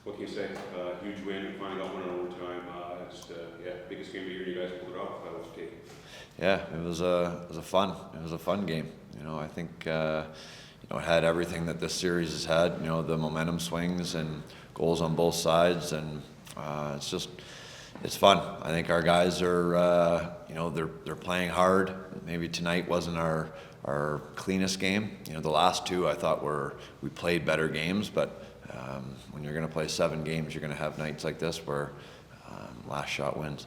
What can you say? Huge win. We finally got one in overtime. Biggest game of the year. You guys pulled it off. What's your take? Yeah, it was a fun game. I think it had everything that this series has had. The momentum swings and goals on both sides, and it's fun. I think our guys are they're playing hard. Maybe tonight wasn't our cleanest game. The last two I thought we played better games, but when you're going to play 7 games, you're going to have nights like this where last shot wins.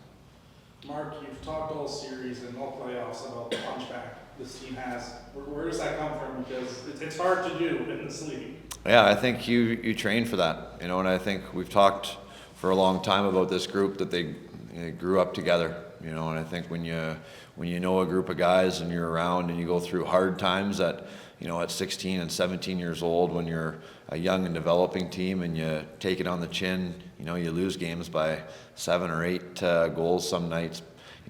Mark, you've talked all series and all playoffs about the punchback this team has. Where does that come from? Because it's hard to do in this league. Yeah, I think you train for that, and I think we've talked for a long time about this group that they grew up together, and I think when you know a group of guys and you're around and you go through hard times at 16 and 17 years old, when you're a young and developing team and you take it on the chin, you lose games by 7 or 8 goals some nights.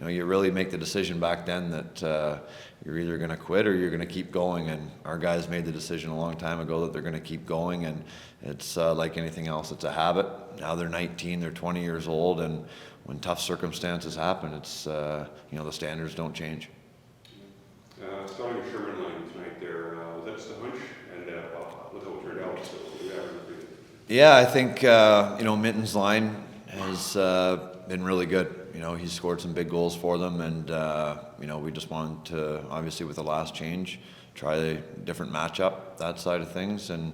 You really make the decision back then that you're either going to quit or you're going to keep going. And our guys made the decision a long time ago that they're going to keep going. And it's like anything else, it's a habit. Now they're 19, they're 20 years old, and when tough circumstances happen, it's the standards don't change. Starting with Sherman line tonight there, was that just a hunch? And look how it turned out. So Yeah, I think Minton's line has been really good. He's scored some big goals for them, and we just wanted to, obviously with the last change, try a different matchup, that side of things. And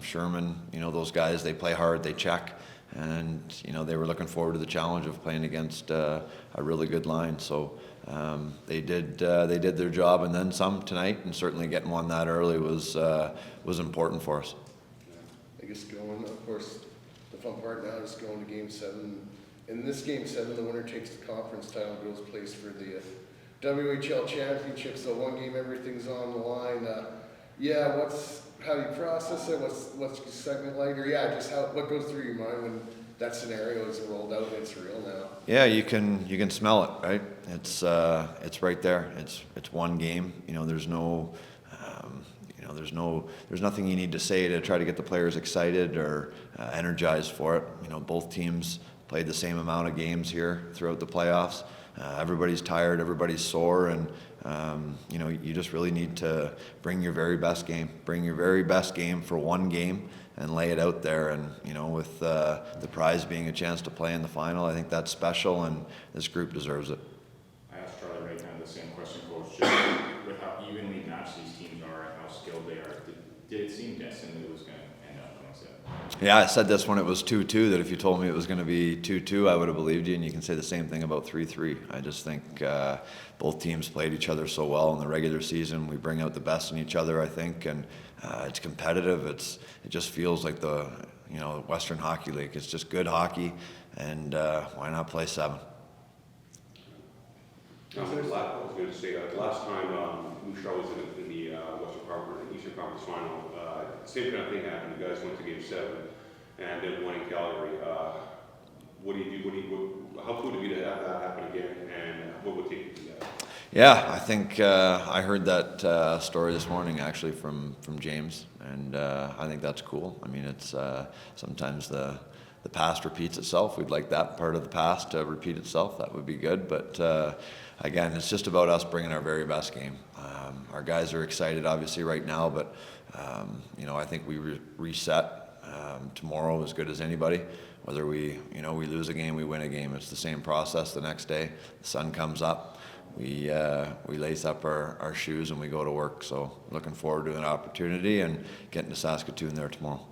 Sherman, those guys, they play hard, they check, and they were looking forward to the challenge of playing against a really good line. So they did their job and then some tonight, and certainly getting one that early was important for us. I guess of course, the fun part now is going to Game 7. In this Game 7, the winner takes the conference title, goes plays for the WHL championship. So one game, everything's on the line. How do you process it? What's your segment like? Or what goes through your mind when that scenario is rolled out and it's real now? Yeah, you can smell it, right? It's right there. It's one game. There's no. There's nothing you need to say to try to get the players excited or energized for it. Both teams played the same amount of games here throughout the playoffs. Everybody's tired, everybody's sore, and you just really need to bring your very best game. Bring your very best game for one game and lay it out there. And with the prize being a chance to play in the final, I think that's special, and this group deserves it. I asked Charlie right now the same question, Coach. Just with how evenly matched these teams are and how skilled they are, did it seem destined that it was going to end up like that? Yeah, I said this when it was 2-2, that if you told me it was going to be 2-2, I would have believed you, and you can say the same thing about 3-3. I just think both teams played each other so well in the regular season. We bring out the best in each other, I think, and it's competitive. It just feels like the Western Hockey League. It's just good hockey, and why not play 7? I was going to say, the last time Bouchard was in the Western Conference, Eastern Conference Final, same kind of thing happened. You guys went to Game 7 and then won in Calgary. What do you do? How cool would it be to have that happen again, and what would it take you to do that? Yeah, I think I heard that story this morning actually from James, and I think that's cool. I mean, it's sometimes the past repeats itself. We'd like that part of the past to repeat itself. That would be good. But again, it's just about us bringing our very best game. Our guys are excited, obviously, right now. But I think we reset tomorrow as good as anybody. Whether we lose a game, we win a game. It's the same process the next day. The sun comes up. We lace up our shoes and we go to work. So looking forward to an opportunity and getting to Saskatoon there tomorrow.